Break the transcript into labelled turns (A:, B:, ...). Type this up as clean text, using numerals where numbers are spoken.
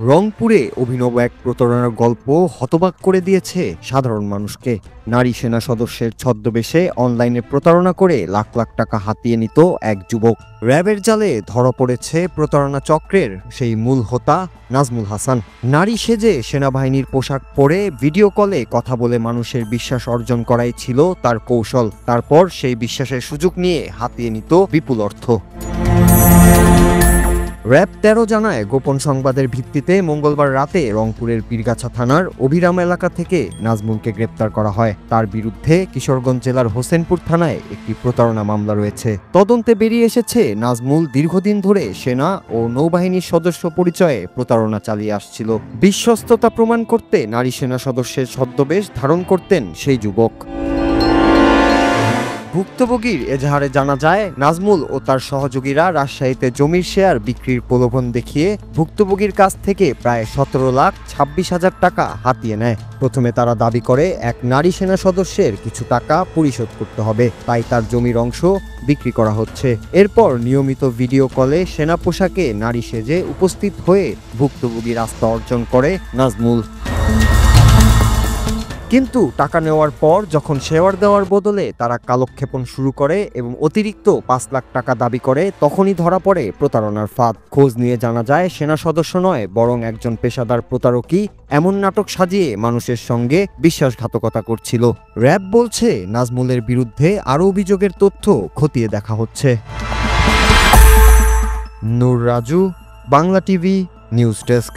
A: রংপুরে অভিনব এক প্রতারণার গল্প হতবাক করে দিয়েছে সাধারণ মানুষকে। নারী সেনা সদস্যের ছদ্মবেশে অনলাইনে প্রতারণা করে লাখ লাখ টাকা হাতিয়ে নিত এক যুবক। র্যাবের জালে ধরা পড়েছে প্রতারণা চক্রের সেই মূল হোতা নাজমুল হাসান। নারী সেজে সেনাবাহিনীর পোশাক পরে ভিডিও কলে কথা বলে মানুষের বিশ্বাস অর্জন করাই ছিল তার কৌশল। তারপর সেই বিশ্বাসের সুযোগ নিয়ে হাতিয়ে নিত বিপুল অর্থ। র্যাব ১৩ জানায়, গোপন সংবাদের ভিত্তিতে মঙ্গলবার রাতে রংপুরের পীরগাছা থানার অভিরাম এলাকা থেকে নাজমুলকে গ্রেপ্তার করা হয়। তার বিরুদ্ধে কিশোরগঞ্জ জেলার হোসেনপুর থানায় একটি প্রতারণা মামলা রয়েছে। তদন্তে বেরিয়ে এসেছে, নাজমুল দীর্ঘদিন ধরে সেনা ও নৌবাহিনীর সদস্য পরিচয়ে প্রতারণা চালিয়ে আসছিল। বিশ্বস্ততা প্রমাণ করতে নারী সেনা সদস্যের ছদ্মবেশ ধারণ করতেন সেই যুবক। ভুক্তভোগীর এজাহারে জানা যায়, নাজমুল ও তার সহযোগীরা রাজশাহীতে জমির শেয়ার বিক্রির প্রলোভন দেখিয়ে ভুক্তভোগীর কাছ থেকে প্রায় ১৭,২৬,০০০ টাকা হাতিয়ে নেয়। প্রথমে তারা দাবি করে এক নারী সেনা সদস্যের কিছু টাকা পরিশোধ করতে হবে, তাই তার জমির অংশ বিক্রি করা হচ্ছে। এরপর নিয়মিত ভিডিও কলে সেনা পোশাকে নারী সেজে উপস্থিত হয়ে ভুক্তভোগীর আস্থা অর্জন করে নাজমুল। কিন্তু টাকা নেওয়ার পর যখন শেয়ার দেওয়ার বদলে তারা কালক্ষেপণ শুরু করে এবং অতিরিক্ত ৫ লাখ টাকা দাবি করে, তখনই ধরা পড়ে প্রতারণার ফাঁদ। খোঁজ নিয়ে জানা যায়, সেনা সদস্য নয় বরং একজন পেশাদার প্রতারকই এমন নাটক সাজিয়ে মানুষের সঙ্গে বিশ্বাসঘাতকতা করছিল। র্যাব বলছে, নাজমুলের বিরুদ্ধে আরও অভিযোগের তথ্য খতিয়ে দেখা হচ্ছে। Noor Raju, Bangla TV, news desk.